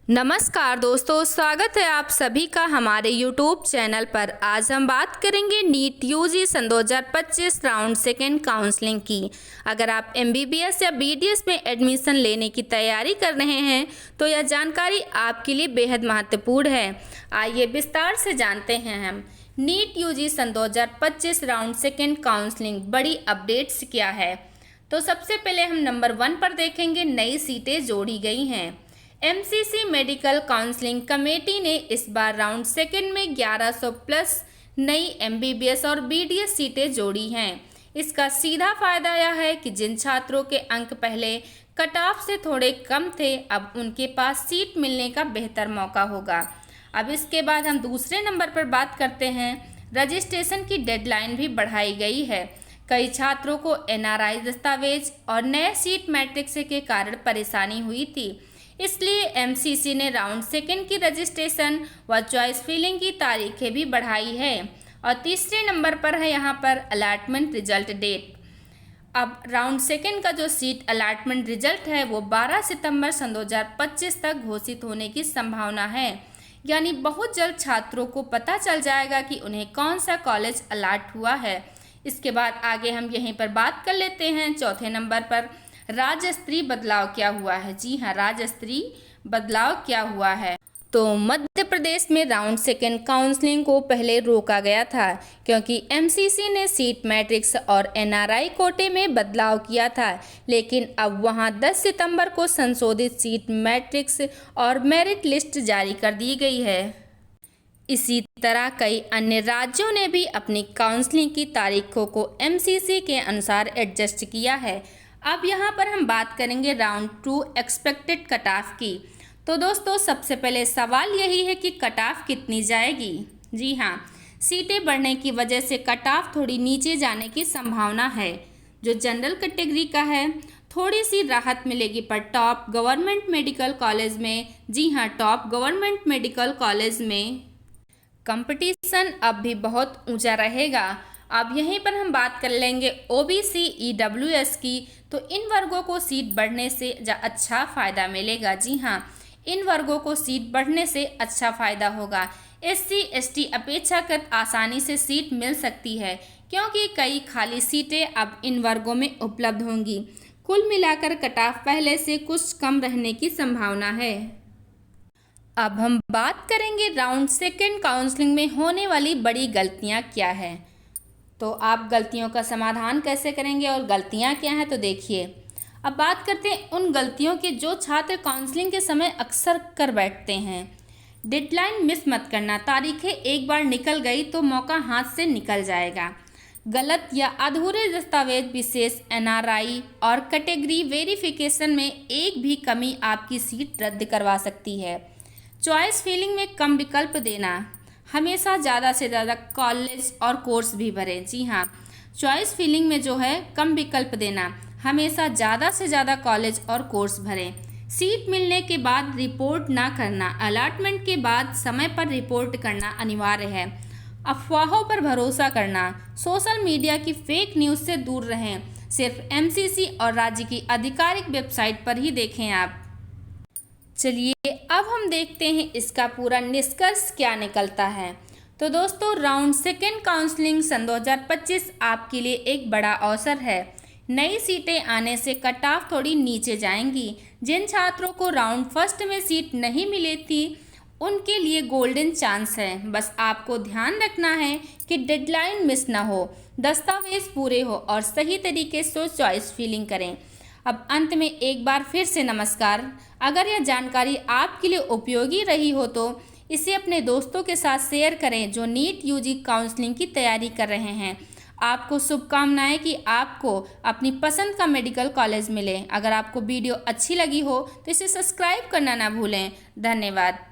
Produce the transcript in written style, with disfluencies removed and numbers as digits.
नमस्कार दोस्तों, स्वागत है आप सभी का हमारे YouTube चैनल पर। आज हम बात करेंगे नीट यूजी सन 2025 राउंड सेकेंड काउंसलिंग की। अगर आप MBBS या BDS में एडमिशन लेने की तैयारी कर रहे हैं तो यह जानकारी आपके लिए बेहद महत्वपूर्ण है। आइए विस्तार से जानते हैं हम नीट यूजी सन 2025 राउंड सेकेंड काउंसलिंग बड़ी अपडेट्स क्या है। तो सबसे पहले हम नंबर 1 पर देखेंगे, नई सीटें जोड़ी गई हैं। MCC मेडिकल काउंसलिंग कमेटी ने इस बार राउंड सेकेंड में 1100 प्लस नई MBBS और BDS सीटें जोड़ी हैं। इसका सीधा फायदा यह है कि जिन छात्रों के अंक पहले कट ऑफ से थोड़े कम थे, अब उनके पास सीट मिलने का बेहतर मौका होगा। अब इसके बाद हम दूसरे नंबर पर बात करते हैं। रजिस्ट्रेशन की डेडलाइन भी बढ़ाई गई है। कई छात्रों को NRI दस्तावेज और नए सीट मैट्रिक्स के कारण परेशानी हुई थी, इसलिए MCC ने राउंड सेकेंड की रजिस्ट्रेशन व चॉइस फिलिंग की तारीखें भी बढ़ाई है। और तीसरे नंबर पर है यहाँ पर अलॉटमेंट रिजल्ट डेट। अब राउंड सेकेंड का जो सीट अलॉटमेंट रिजल्ट है वो 12 सितंबर सन 2025 तक घोषित होने की संभावना है। यानी बहुत जल्द छात्रों को पता चल जाएगा कि उन्हें कौन सा कॉलेज अलॉट हुआ है। इसके बाद आगे हम यहीं पर बात कर लेते हैं चौथे नंबर पर, राज्य स्तरीय बदलाव क्या हुआ है। जी हाँ, राज्य स्तरीय बदलाव क्या हुआ है। तो मध्य प्रदेश में राउंड सेकेंड काउंसलिंग को पहले रोका गया था क्योंकि MCC ने सीट मैट्रिक्स और NRI कोटे में बदलाव किया था, लेकिन अब वहां 10 सितंबर को संशोधित सीट मैट्रिक्स और मेरिट लिस्ट जारी कर दी गई है। इसी तरह कई अन्य राज्यों ने भी अपनी काउंसलिंग की तारीखों को MCC के अनुसार एडजस्ट किया है। अब यहाँ पर हम बात करेंगे राउंड 2 एक्सपेक्टेड कट ऑफ की। तो दोस्तों सबसे पहले सवाल यही है कि कट ऑफ कितनी जाएगी। जी हाँ, सीटें बढ़ने की वजह से कट ऑफ थोड़ी नीचे जाने की संभावना है। जो जनरल कैटेगरी का है थोड़ी सी राहत मिलेगी, पर टॉप गवर्नमेंट मेडिकल कॉलेज में, जी हाँ टॉप गवर्नमेंट मेडिकल कॉलेज में कंपटीशन अब भी बहुत ऊंचा रहेगा। अब यहीं पर हम बात कर लेंगे OBC EWS की। तो इन वर्गों को सीट बढ़ने से अच्छा फ़ायदा मिलेगा। जी हाँ, इन वर्गों को सीट बढ़ने से अच्छा फ़ायदा होगा। SC ST अपेक्षाकृत आसानी से सीट मिल सकती है क्योंकि कई खाली सीटें अब इन वर्गों में उपलब्ध होंगी। कुल मिलाकर कट ऑफ पहले से कुछ कम रहने की संभावना है। अब हम बात करेंगे राउंड सेकेंड काउंसलिंग में होने वाली बड़ी गलतियाँ क्या है। तो आप गलतियों का समाधान कैसे करेंगे और गलतियां क्या हैं, तो देखिए। अब बात करते हैं उन गलतियों की जो छात्र काउंसलिंग के समय अक्सर कर बैठते हैं। डेडलाइन मिस मत करना। तारीखें एक बार निकल गई तो मौका हाथ से निकल जाएगा। गलत या अधूरे दस्तावेज, विशेष NRI और कैटेगरी वेरिफिकेशन में एक भी कमी आपकी सीट रद्द करवा सकती है। चॉइस फिलिंग में कम विकल्प देना। हमेशा ज़्यादा से ज़्यादा कॉलेज और कोर्स भी भरें। जी हाँ, चॉइस फिलिंग में जो है कम विकल्प देना, हमेशा ज़्यादा से ज़्यादा कॉलेज और कोर्स भरें। सीट मिलने के बाद रिपोर्ट ना करना। अलॉटमेंट के बाद समय पर रिपोर्ट करना अनिवार्य है। अफवाहों पर भरोसा करना। सोशल मीडिया की फेक न्यूज़ से दूर रहें। सिर्फ MCC और राज्य की आधिकारिक वेबसाइट पर ही देखें आप। चलिए अब हम देखते हैं इसका पूरा निष्कर्ष क्या निकलता है। तो दोस्तों राउंड सेकेंड काउंसलिंग सन 2025 आपके लिए एक बड़ा अवसर है। नई सीटें आने से कट ऑफ थोड़ी नीचे जाएंगी। जिन छात्रों को राउंड फर्स्ट में सीट नहीं मिली थी उनके लिए गोल्डन चांस है। बस आपको ध्यान रखना है कि डेडलाइन मिस ना हो, दस्तावेज पूरे हो और सही तरीके से चॉइस फिलिंग करें। अब अंत में एक बार फिर से नमस्कार। अगर यह जानकारी आपके लिए उपयोगी रही हो तो इसे अपने दोस्तों के साथ शेयर करें जो नीट यूजी काउंसलिंग की तैयारी कर रहे हैं। आपको शुभकामनाएं कि आपको अपनी पसंद का मेडिकल कॉलेज मिले। अगर आपको वीडियो अच्छी लगी हो तो इसे सब्सक्राइब करना ना भूलें। धन्यवाद।